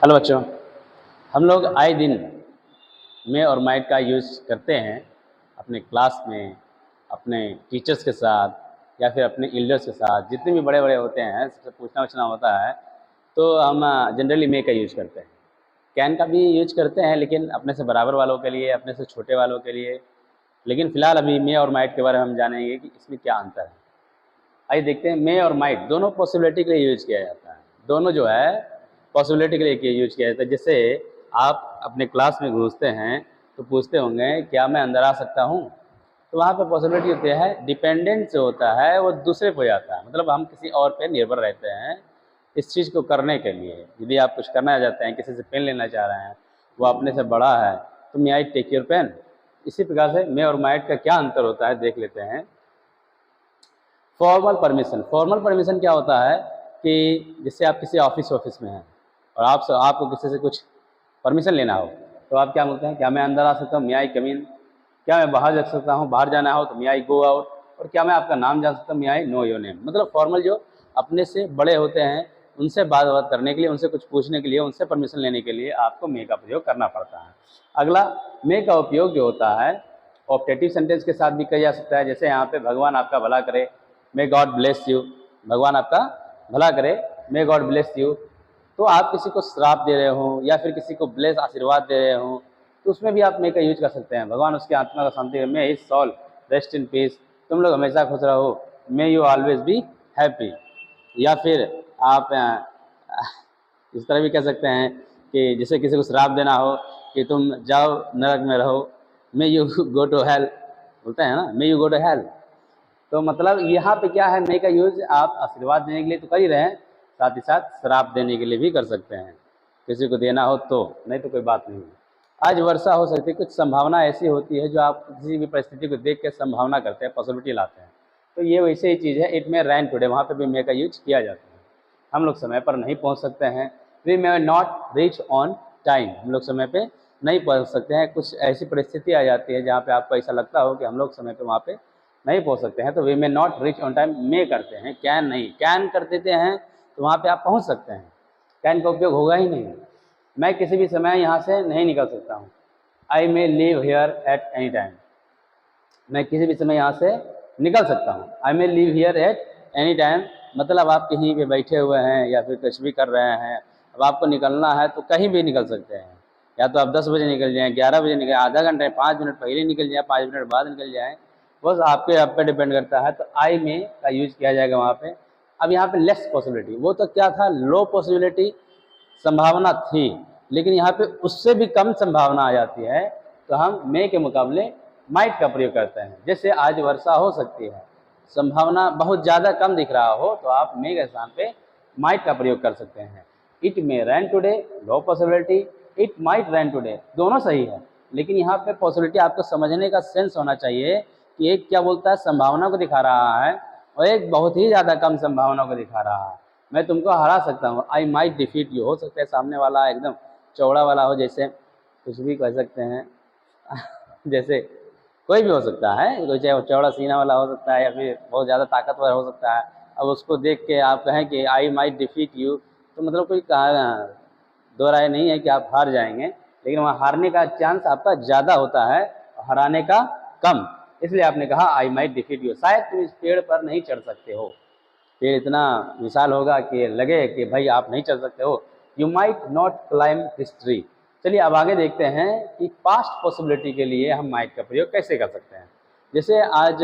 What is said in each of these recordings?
Hello बच्चों, हम लोग आए दिन में और माइट का यूज़ करते हैं अपने क्लास में, अपने टीचर्स के साथ या फिर अपने एल्डर्स के साथ। जितने भी बड़े बड़े होते हैं सबसे पूछना वछना होता है तो हम जनरली मे का यूज़ करते हैं। कैन का भी यूज करते हैं लेकिन अपने से बराबर वालों के लिए, अपने से छोटे वालों के लिए। लेकिन फ़िलहाल अभी मे और माइट के बारे में हम जानेंगे कि इसमें क्या अंतर है। आइए देखते हैं, मे और माइट दोनों पॉसिबिलिटी के लिए यूज किया जाता है। दोनों जो है पॉसिबिलिटी के लिए यूज किया जाता है। जैसे आप अपने क्लास में घुसते हैं तो पूछते होंगे क्या मैं अंदर आ सकता हूँ, तो वहाँ पे पॉसिबिलिटी होती है डिपेंडेंट जो होता है वो दूसरे पे जाता है, मतलब हम किसी और पे निर्भर रहते हैं इस चीज़ को करने के लिए। यदि आप कुछ करना चाहते हैं, किसी से पेन लेना चाह रहे हैं, वो अपने से बड़ा है, तो मे आई टेक योर पेन। इसी प्रकार से मे और माइट का क्या अंतर होता है देख लेते हैं। फॉर्मल परमिशन क्या होता है कि जिससे आप किसी ऑफिस में हैं और आपको किसी से कुछ परमिशन लेना हो तो आप क्या बोलते हैं, क्या मैं अंदर आ सकता हूँ, मे आई कम इन। क्या मैं बाहर जा सकता हूँ, बाहर जाना हो तो मे आई गो आउट। और क्या मैं आपका नाम जान सकता हूँ, मे आई नो योर नेम। मतलब फॉर्मल जो अपने से बड़े होते हैं उनसे बात करने के लिए, उनसे कुछ पूछने के लिए, उनसे परमिशन लेने के लिए आपको मे का प्रयोग करना पड़ता है। अगला, मे का उपयोग जो होता है ऑप्टेटिव सेंटेंस के साथ भी किया जा सकता है। जैसे यहाँ पे भगवान आपका भला करे, मे गॉड ब्लेस यू। भगवान आपका भला करे, मे गॉड ब्लेस यू। तो आप किसी को श्राप दे रहे हो या फिर किसी को ब्लेस आशीर्वाद दे रहे हो तो उसमें भी आप मे का यूज कर सकते हैं। भगवान उसकी आत्मा का शांति करे, may his soul rest in peace. तुम लोग हमेशा खुश रहो, may you always be happy. या फिर आप इस तरह भी कह सकते हैं कि जैसे किसी को श्राप देना हो कि तुम जाओ नरक में रहो, may you go to hell, बोलते हैं ना, may you go to hell. तो मतलब यहाँ पे क्या है, मे का यूज आप आशीर्वाद देने के लिए तो कर ही रहे हैं, साथ ही साथ श्राप देने के लिए भी कर सकते हैं। किसी को देना हो तो, नहीं तो कोई बात नहीं। आज वर्षा हो सकती है, कुछ संभावना ऐसी होती है जो आप किसी भी परिस्थिति को देख के संभावना करते हैं, पॉसिबिलिटी लाते हैं। तो ये वैसे ही चीज़ है, इट मे रैन टुडे, वहाँ पे भी मे का यूज किया जाता है। हम लोग समय पर नहीं पहुँच सकते हैं, we may not reach on time, हम लोग समय पे नहीं पहुँच सकते हैं। कुछ ऐसी परिस्थिति आ जाती है जहाँ पे आपको ऐसा लगता हो कि हम लोग समय पे वहाँ पे नहीं पहुँच सकते हैं, तो we may not reach on time may करते हैं, कैन नहीं। कैन कर देते हैं तो वहाँ पे आप पहुँच सकते हैं, कैन का उपयोग होगा ही नहीं। मैं किसी भी समय यहाँ से नहीं निकल सकता हूँ, I may leave here at any time. मैं किसी भी समय यहाँ से निकल सकता हूँ, I may leave here at any time. मतलब आप कहीं पे बैठे हुए हैं या फिर कुछ भी कर रहे हैं, अब आपको निकलना है तो कहीं भी निकल सकते हैं। या तो आप 10 बजे निकल जाएँ, 11 बजे निकल, आधा घंटे 5 मिनट पहले निकल जाएँ, 5 मिनट बाद निकल जाएँ, बस आपके आप पे डिपेंड करता है। तो आई मे का यूज किया जाएगा वहाँ पे। अब यहाँ पे लेस पॉसिबिलिटी, वो तो क्या था, लो पॉसिबिलिटी, संभावना थी, लेकिन यहाँ पे उससे भी कम संभावना आ जाती है तो हम मे के मुकाबले माइट का प्रयोग करते हैं। जैसे आज वर्षा हो सकती है, संभावना बहुत ज़्यादा कम दिख रहा हो तो आप मे के स्थान पे माइट का प्रयोग कर सकते हैं। It may rain today, low possibility, it might rain today, दोनों सही है। लेकिन यहाँ पे पॉसिबिलिटी आपको समझने का सेंस होना चाहिए कि एक क्या बोलता है, संभावना को दिखा रहा है और एक बहुत ही ज़्यादा कम संभावना को दिखा रहा है। मैं तुमको हरा सकता हूँ, आई माइट डिफीट यू। हो सकता है सामने वाला एकदम चौड़ा वाला हो, जैसे कुछ भी कह सकते हैं जैसे कोई भी हो सकता है, कोई चाहे चौड़ा सीना वाला हो सकता है या फिर बहुत ज़्यादा ताकतवर हो सकता है। अब उसको देख के आप कहें कि आई माइट डिफीट यू, तो मतलब कोई दो राय नहीं है कि आप हार जाएंगे, लेकिन वहाँ हारने का चांस आपका ज़्यादा होता है और हराने का कम। इसलिए आपने कहा आई माइट डिफीट यू। शायद तुम इस पेड़ पर नहीं चढ़ सकते हो, पेड़ इतना विशाल होगा कि लगे कि भाई आप नहीं चल सकते हो, you might not climb this tree. चलिए अब आगे देखते हैं कि पास्ट पॉसिबिलिटी के लिए हम माइट का प्रयोग कैसे कर सकते हैं। जैसे आज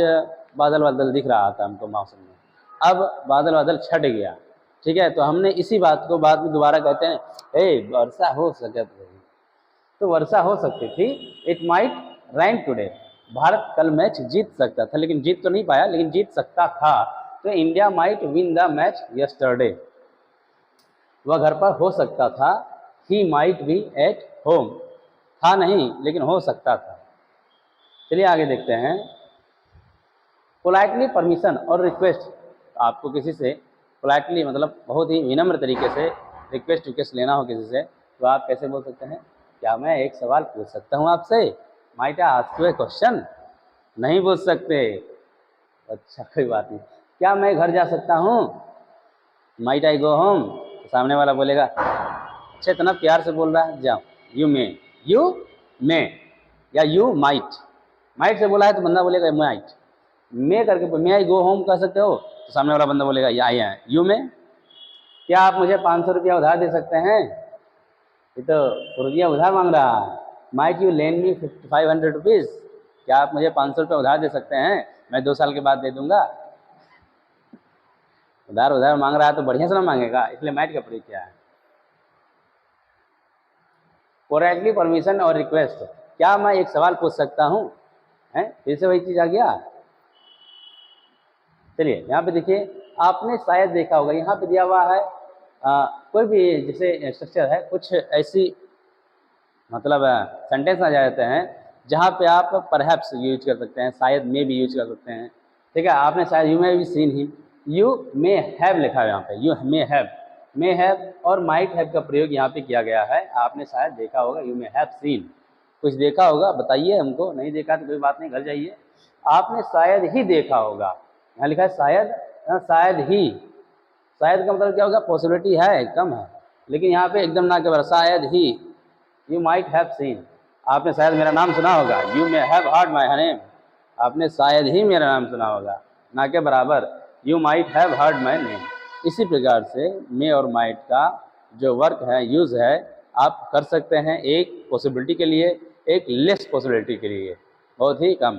बादल बादल दिख रहा था हमको मौसम में, अब बादल बादल छट गया, ठीक है, तो हमने इसी बात को बाद में दोबारा कहते हैं, ए वर्षा हो सके, तो वर्षा हो सकती थी, इट माइट रैन टुडे। भारत कल मैच जीत सकता था, लेकिन जीत तो नहीं पाया, लेकिन जीत सकता था। तो India might win the match yesterday, वह घर पर हो सकता था, he might be at home, था नहीं लेकिन हो सकता था। चलिए आगे देखते हैं, पोलाइटली परमिशन और रिक्वेस्ट। आपको किसी से पोलाइटली मतलब बहुत ही विनम्र तरीके से रिक्वेस्ट लेना हो किसी से, तो आप कैसे बोल सकते हैं, क्या मैं एक सवाल पूछ सकता हूँ आपसे, might I ask U A question. नहीं पूछ सकते, अच्छा कोई बात नहीं। क्या मैं घर जा सकता हूँ, माइट आई गो होम, तो सामने वाला बोलेगा अच्छा इतना प्यार से बोल रहा है, जाओ यू मे या यू माइट से बोला है तो बंदा बोलेगा माइट, मे करके मे आई गो होम कह सकते हो तो सामने वाला बंदा बोलेगा या यू में। क्या आप मुझे 500 रुपया उधार दे सकते हैं? ये तो रुपया उधार मांग रहा है। Might you lend me 500 rupees, क्या आप मुझे 500 रुपये उधार दे सकते हैं? मैं 2 साल के बाद दे दूंगा। उधार मांग रहा है तो बढ़िया से ना मांगेगा, इसलिए माइट का प्रयोग किया है। पोलाइटली परमिशन और रिक्वेस्ट, क्या मैं एक सवाल पूछ सकता हूँ? हैं, फिर से वही चीज़ आ गया। चलिए यहाँ पे देखिए, आपने शायद देखा होगा यहाँ पे दिया हुआ है कोई भी जैसे स्ट्रक्चर है, कुछ ऐसी मतलब सेंटेंस आ जाते हैं जहाँ पे आप परहैप्स यूज कर सकते हैं, शायद मे भी यूज कर सकते हैं। ठीक है, आपने शायद यू मे भी सीन ही, यू मे हैव लिखा है यहाँ पे, यू मे हैव और माइट हैव का प्रयोग यहाँ पे किया गया है। आपने शायद देखा होगा, यू मे हैव सीन, कुछ देखा होगा, बताइए हमको। नहीं देखा तो कोई बात नहीं, घर जाइए। आपने शायद ही देखा होगा, यहाँ लिखा है शायद, शायद ही। शायद का मतलब क्या होगा? पॉसिबिलिटी है, कम है, लेकिन यहाँ पे एकदम ना के बराबर, शायद ही। यू माइट हैव सीन, आपने शायद मेरा नाम सुना होगा, you may have heard my name, आपने शायद ही मेरा नाम सुना होगा, ना के बराबर you might have heard my name. इसी प्रकार से मे और माइट का जो वर्क है, यूज़ है, आप कर सकते हैं एक पॉसिबिलिटी के लिए, एक लेस पॉसिबिलिटी के लिए, बहुत ही कम।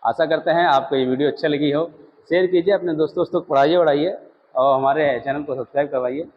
आशा करते हैं आपको ये वीडियो अच्छा लगी हो। शेयर कीजिए, अपने दोस्तों को पढ़ाइए और हमारे चैनल को सब्सक्राइब करवाइए।